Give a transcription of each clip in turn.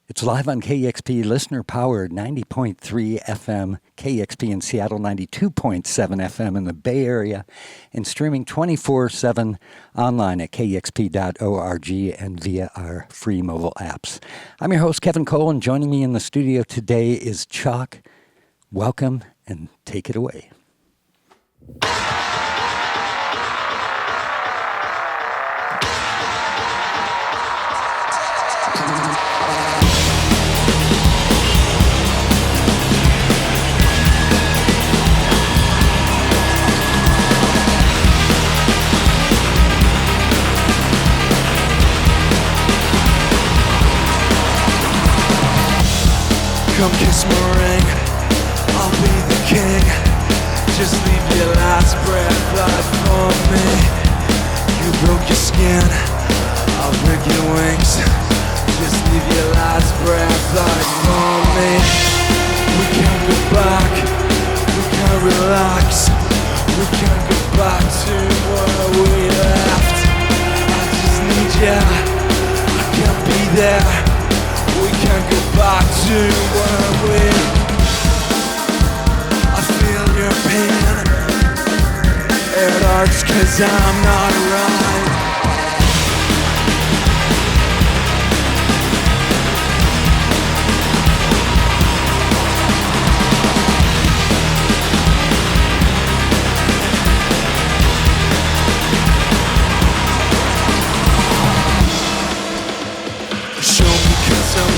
It's live on KEXP, listener-powered 90.3 FM, KEXP in Seattle, 92.7 FM in the Bay Area, and streaming 24/7 online at kexp.org and via our free mobile apps. I'm your host, Kevin Cullen. Joining me in the studio today is Chuck. Welcome, and take it away. Come kiss my ring, I'll be the king. Just leave your last breath out for me. You broke your skin, I'll break your wings. Just leave your last breath out for me. We can't go back, we can't relax. We can't go back to where we left. I just need ya, I can't be there. We can't go back to where we. I feel your pain. It hurts 'cause I'm not right.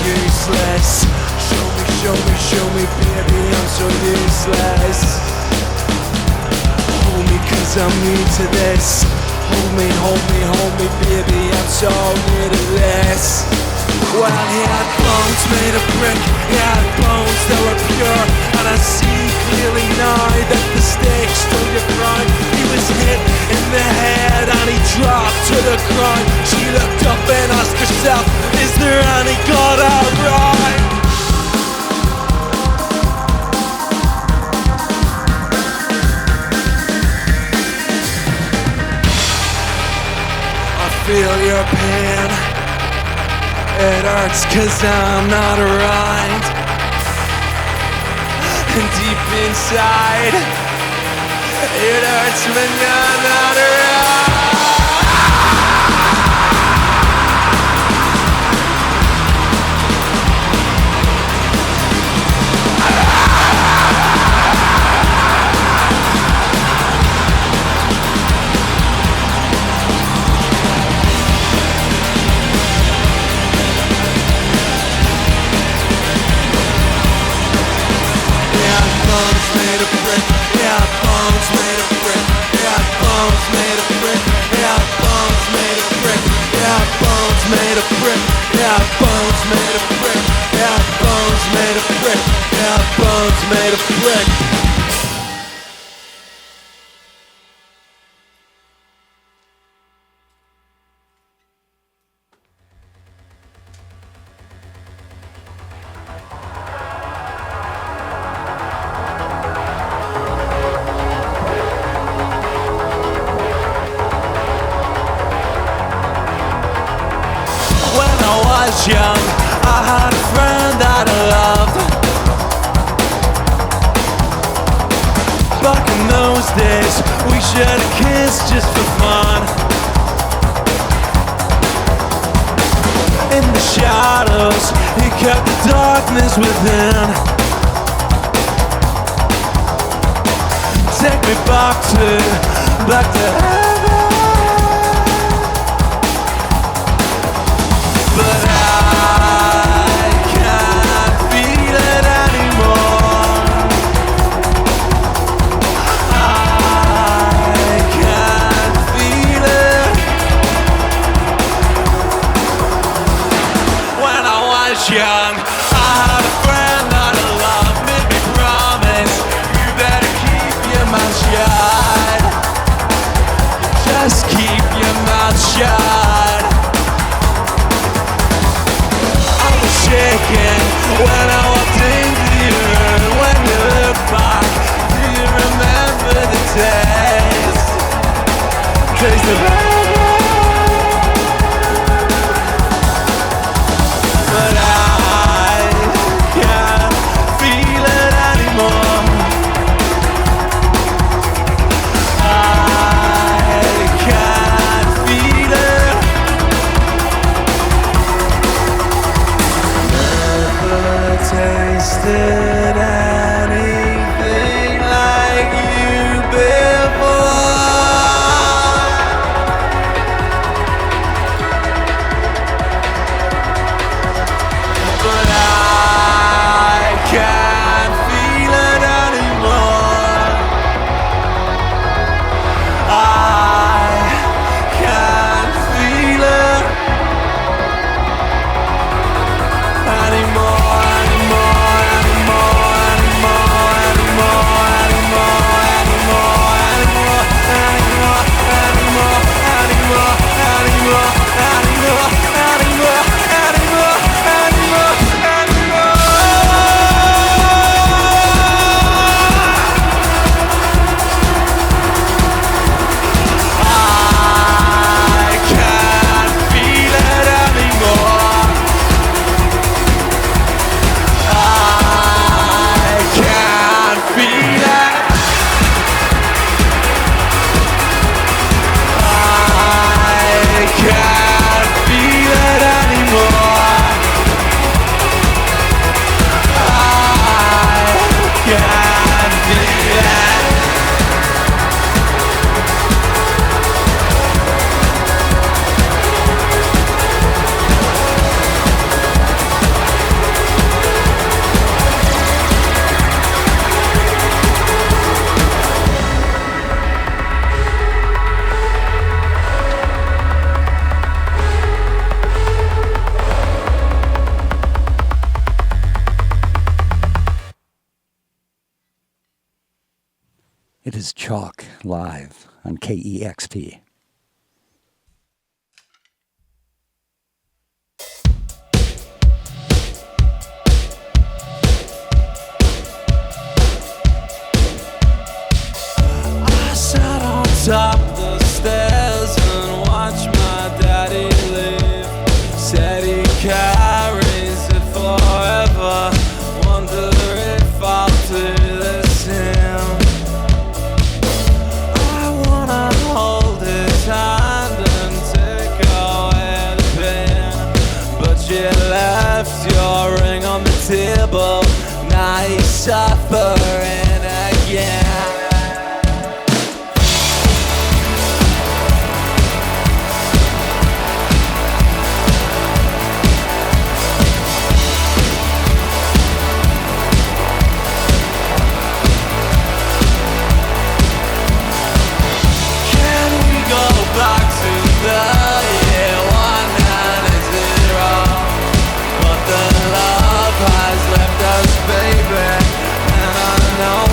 Useless. Show me, baby, I'm so useless. Hold me 'cause I'm new to this. Hold me, baby, I'm so new to this. Well, he had bones made of brick, he had bones that were pure. And I see clearly now that the stakes stood your ground. He was hit in the head and he dropped to the ground. She looked up and asked herself, is there any God around? I feel your pain. It hurts 'cause I'm not right. And deep inside, it hurts when you're not right. Made of brick, yeah, bones made of brick, yeah, bones made of brick, yeah, bones made of brick, yeah, bones made of brick, yeah, bones made of brick, yeah, bones made of brick, yeah, bones made of brick. Young, I had a friend that I loved. Back in those days, we shared a kiss just for fun. In the shadows, he kept the darkness within. Take me back to heaven. But I can't feel it anymore. I can't feel it. When I was young, I had a friend that I loved. Made me promise, you better keep your mouth shut. Just keep your mouth shut. Shaking when I walked into your room. When you look back, do you remember the taste? Taste of heaven. But I trusted anything like you before. But I can't feel it anymore. I can't feel it anymore, anymore, anymore, anymore, anymore, anymore, anymore, anymore, anymore, anymore, anymore, anymore, anymore, anymore, anymore, anymore, anymore. I can't feel it anymore. I can't feel it. I can't feel it anymore. I can't feel it. It is Chalk live on KEXP. I sat on top the stairs and watched my daddy leave. Said he carries it forever. Wonder if I'll do the same. I wanna hold his hand and take away the pain, but you left your ring on the table. Now he's suffering again. Can we go back to the year 190? But the love has left us, baby, and I know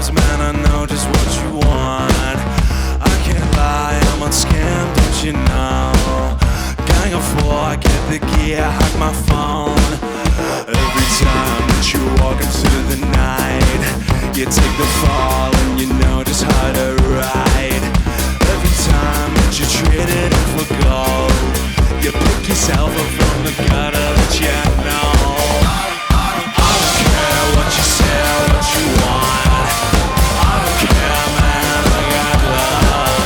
vibes, man, I know just what you want. I can't lie, I'm on Skem, don't you know? Gang of four, I get the gear, hack my phone. Every time that you walk into the night, you take the fall and you know just how to ride. Every time that you trade it in for gold, you pick yourself up from the gutter that you know. I don't care what you say or what you want. I don't care, man, I got love.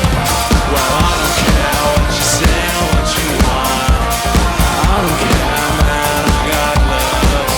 Well, I don't care what you say or what you want. I don't care, man, I got love.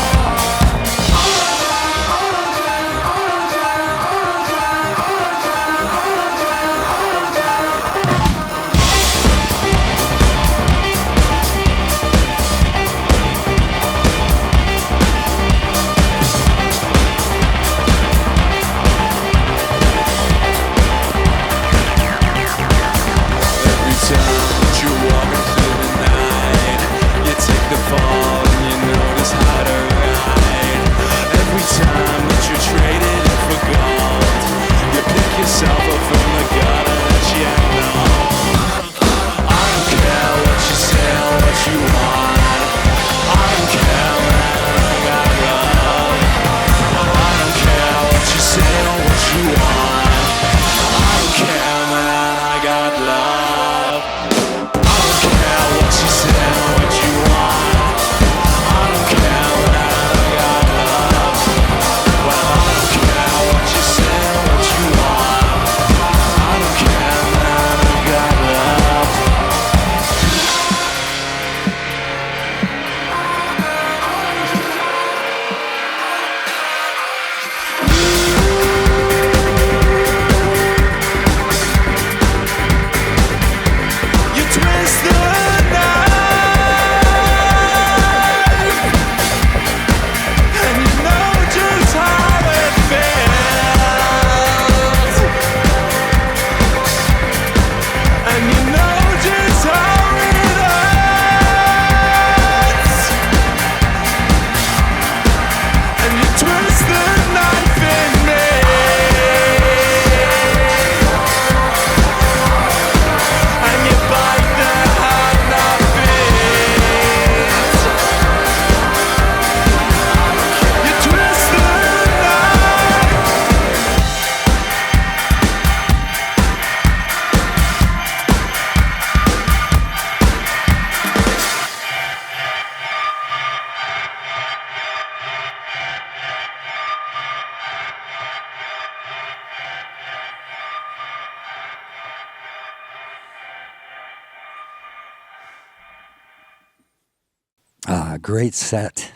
Great set.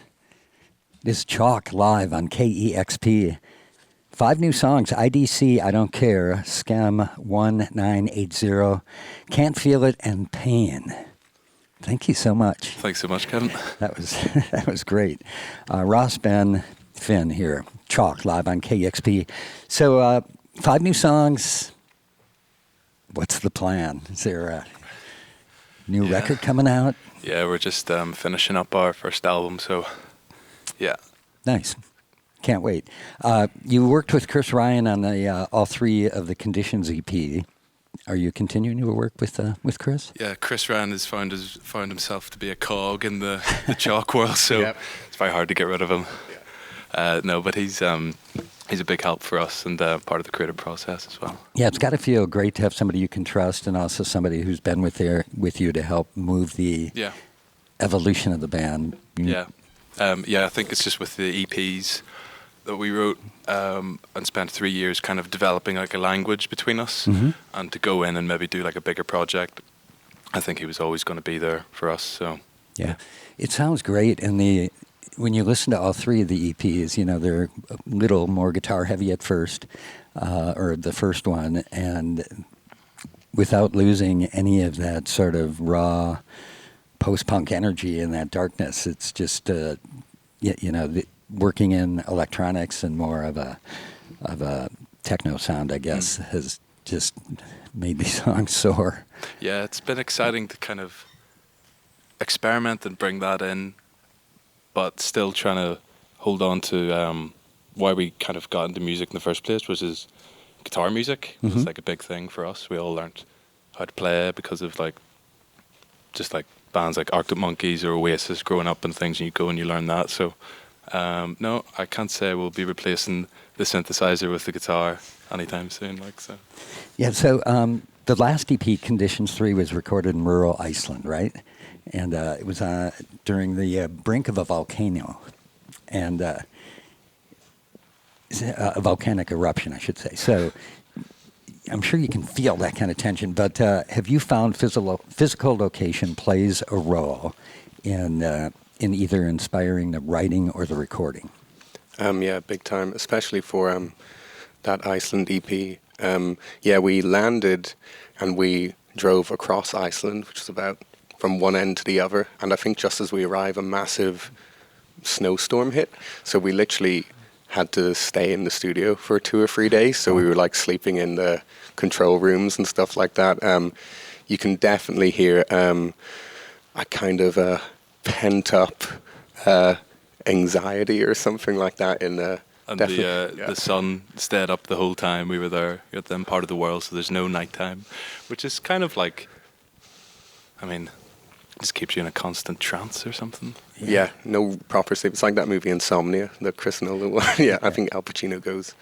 This is Chalk live on KEXP. 5 new songs. I.D.C, I Don't Care. Skem 1980. Can't Feel It, and Pain. Thank you so much. Thanks so much, Kevin. That was great. Ross, Ben, Finn here. Chalk live on KEXP. So 5 new songs. What's the plan? Is there a new record coming out? Yeah, we're just finishing up our first album, so yeah. Nice. Can't wait. You worked with Chris Ryan on the all 3 of the Conditions EP. Are you continuing to work with Chris? Yeah, Chris Ryan has found himself to be a cog in the chalk world, so It's very hard to get rid of him. No, but he's a big help for us and part of the creative process as well. Yeah, it's got to feel great to have somebody you can trust and also somebody who's been with you to help move the evolution of the band. Yeah. I think it's just with the EPs that we wrote and spent 3 years kind of developing like a language between us, and to go in and maybe do like a bigger project. I think he was always going to be there for us. So yeah, it sounds great. And when you listen to all 3 of the EPs, they're a little more guitar heavy at first, or the first one, and without losing any of that sort of raw post-punk energy and that darkness. It's just, working in electronics and more of a techno sound, I guess, has just made these songs soar. Yeah, it's been exciting to kind of experiment and bring that in, but still trying to hold on to why we kind of got into music in the first place, was his guitar music. It was like a big thing for us. We all learnt how to play it because of like just like bands like Arctic Monkeys or Oasis growing up and things, and you go and you learn that. So no, I can't say we'll be replacing the synthesizer with the guitar anytime soon. Like so. Yeah. So the last EP, Conditions 3, was recorded in rural Iceland, right? And it was during the brink of a volcano, and a volcanic eruption, I should say. So I'm sure you can feel that kind of tension. But have you found physical location plays a role in either inspiring the writing or the recording? Yeah, big time, especially for that Iceland EP. Yeah, we landed and we drove across Iceland, which is about from one end to the other. And I think just as we arrived, a massive snowstorm hit. So we literally had to stay in the studio for 2 or 3 days. So we were like sleeping in the control rooms and stuff like that. You can definitely hear a kind of a pent up anxiety or something like that in the. And the sun stayed up the whole time we were there. You're at them part of the world, so there's no nighttime, which is kind of like, I mean, just keeps you in a constant trance or something. Yeah, no proper sleep. It's like that movie Insomnia, the Chris Nolan one. Yeah, I think Al Pacino goes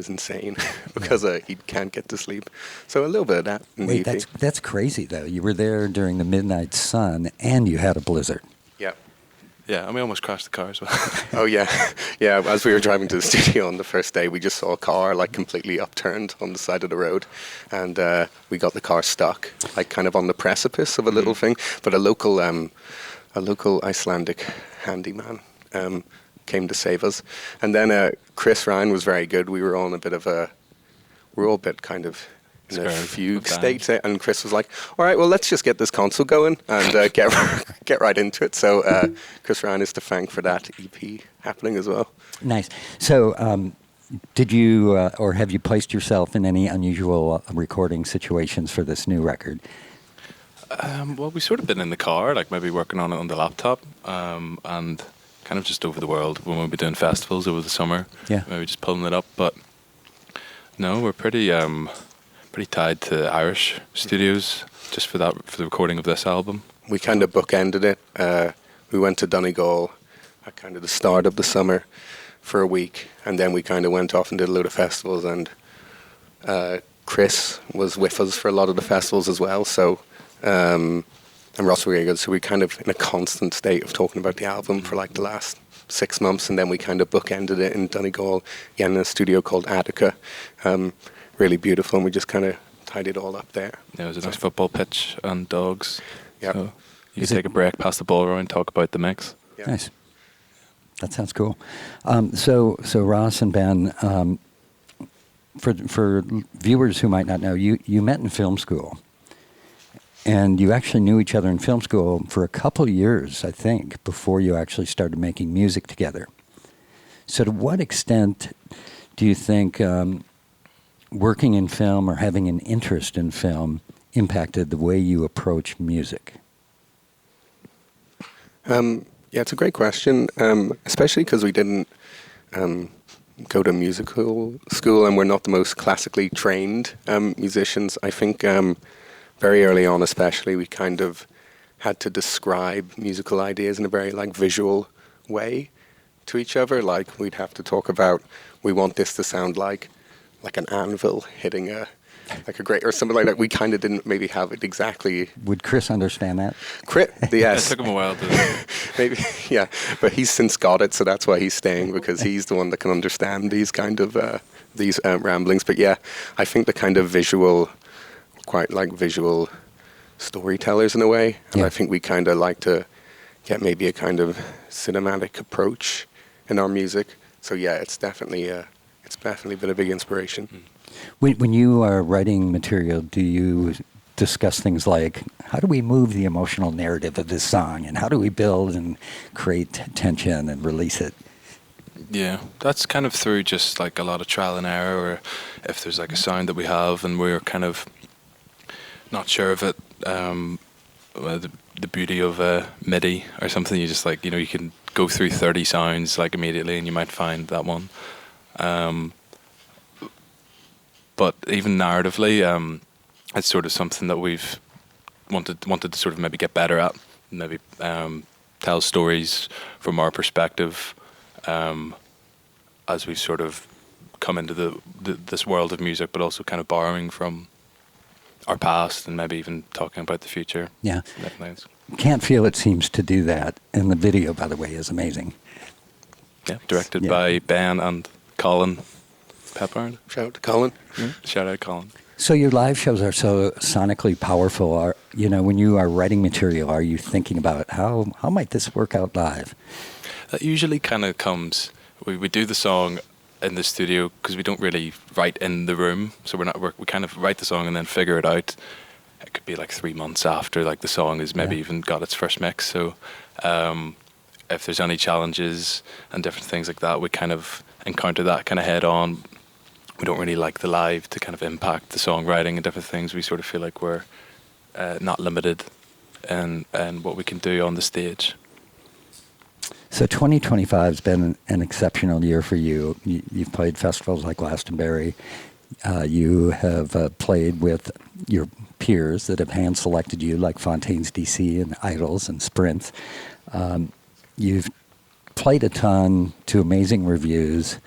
insane because he can't get to sleep. So a little bit of that. Wait, that's crazy though. You were there during the midnight sun and you had a blizzard. Yeah. Yeah, and we almost crashed the car as well. Oh yeah, yeah. As we were driving to the studio on the first day, we just saw a car like completely upturned on the side of the road, and we got the car stuck, like kind of on the precipice of a little thing. But a local Icelandic handyman came to save us, and then Chris Ryan was very good. We were all in a bit of we're all a bit kind of in a fugue state, and Chris was like, all right, well, let's just get this console going and get right into it. So Chris Ryan is to thank for that EP happening as well. Nice. So did you or have you placed yourself in any unusual recording situations for this new record? Well, we've sort of been in the car, like maybe working on it on the laptop, and kind of just over the world when we'll be doing festivals over the summer. Yeah. Maybe just pulling it up, but no, we're pretty tied to Irish studios just for the recording of this album. We kind of bookended it. We went to Donegal at kind of the start of the summer for a week, and then we kind of went off and did a load of festivals, and Chris was with us for a lot of the festivals as well, so and Ross were really good, so we kind of in a constant state of talking about the album for like the last 6 months, and then we kind of bookended it in Donegal, again in a studio called I.D.C. Really beautiful, and we just kind of tied it all up there. Yeah, it was a nice football pitch and dogs. Yeah. So you take a break, pass the ball around, and talk about the mix. Yeah. Nice. That sounds cool. So Ross and Ben, for viewers who might not know, you met in film school. And you actually knew each other in film school for a couple of years, I think, before you actually started making music together. So to what extent do you think working in film or having an interest in film impacted the way you approach music? Yeah, it's a great question, especially because we didn't go to musical school and we're not the most classically trained musicians. I think very early on especially we kind of had to describe musical ideas in a very like visual way to each other. Like we'd have to talk about, we want this to sound like an anvil hitting a grate or something like that. We kind of didn't maybe have it exactly. Would Chris understand that? Yes. It took him a while to... Maybe, yeah. But he's since got it, so that's why he's staying, because he's the one that can understand these kind of ramblings. But yeah, I think the kind of visual, quite like visual storytellers in a way. And I think we kind of like to get maybe a kind of cinematic approach in our music. So yeah, it's definitely been a big inspiration. When you are writing material, do you discuss things like, how do we move the emotional narrative of this song, and how do we build and create tension and release it? Yeah, that's kind of through just like a lot of trial and error, or if there's like a sound that we have and we're kind of not sure of it, the beauty of MIDI or something, you just like, you can go through 30 sounds like immediately, and you might find that one. But even narratively, it's sort of something that we've wanted to sort of maybe get better at, maybe tell stories from our perspective as we sort of come into this world of music, but also kind of borrowing from our past and maybe even talking about the future. Yeah. Nice. Can't Feel It seems to do that. And the video, by the way, is amazing. Yeah, directed by Ben and Cullen Peppard. Shout out to Cullen. Shout out Cullen. So your live shows are so sonically powerful. When you are writing material, are you thinking about how might this work out live? That usually kind of comes, we do the song in the studio because we don't really write in the room. So we kind of write the song and then figure it out. It could be like 3 months after like the song has maybe even got its first mix. So if there's any challenges and different things like that, we kind of encounter that kind of head on. We don't really like the live to kind of impact the songwriting and different things. We sort of feel like we're not limited in what we can do on the stage. So 2025 has been an exceptional year for you. You've played festivals like Glastonbury. You have played with your peers that have hand-selected you, like Fontaine's I.D.C. and Idols and Sprints. You've played a ton to amazing reviews.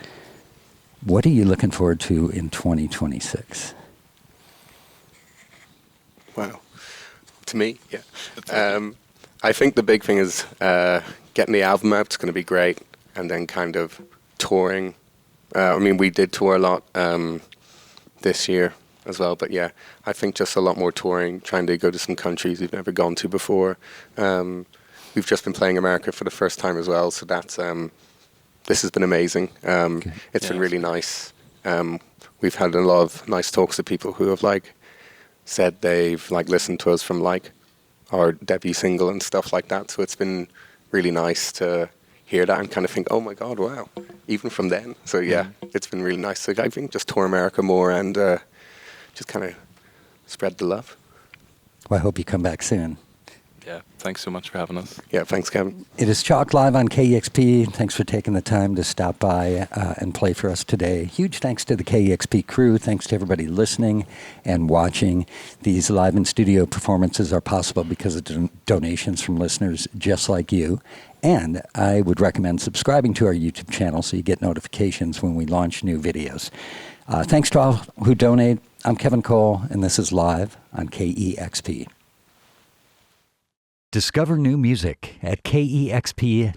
What are you looking forward to in 2026? Wow. To me, yeah. I think the big thing is getting the album out. It's going to be great. And then kind of touring. We did tour a lot this year as well. But yeah, I think just a lot more touring, trying to go to some countries we've never gone to before. We've just been playing America for the first time as well. So that's... this has been amazing. It's been really nice. We've had a lot of nice talks to people who have said they've listened to us from our debut single and stuff like that. So it's been really nice to hear that and kind of think, oh my God, wow, even from then. So yeah, it's been really nice. So I think just tour America more and just kind of spread the love. Well, I hope you come back soon. Yeah, thanks so much for having us. Yeah, thanks, Kevin. It is Chalk Live on KEXP. Thanks for taking the time to stop by and play for us today. Huge thanks to the KEXP crew. Thanks to everybody listening and watching. These live and studio performances are possible because of donations from listeners just like you. And I would recommend subscribing to our YouTube channel so you get notifications when we launch new videos. Thanks to all who donate. I'm Kevin Cole, and this is Live on KEXP. Discover new music at kexp.org.